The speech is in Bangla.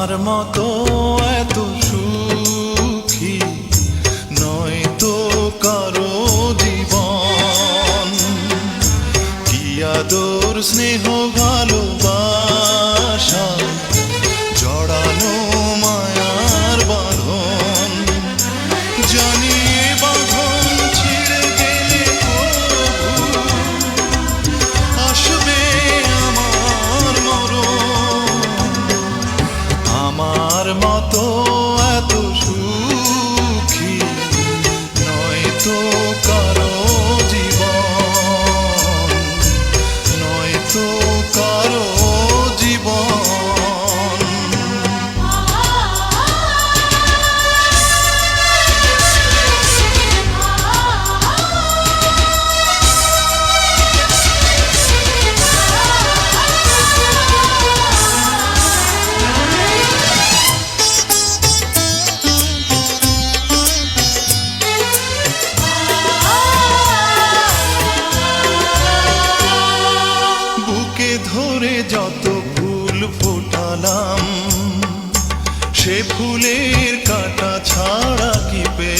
আমার মতো এত সুখী নয় তো কারো জীবন। কি আদর স্নেহ ভালোবাসা জড়ানো মায়ার বাঁধন। জানি বাঁধন ছিঁড়ে গেলে প্রভু আসবে আমার মরণ। আমার মতো এত সুখী নয় তো কারো জীবন, নয় তো কারো জীবন। ধরে যত ফুল ফোটালাম সে ফুলের কাঁটা ছাড়া কি পেলাম।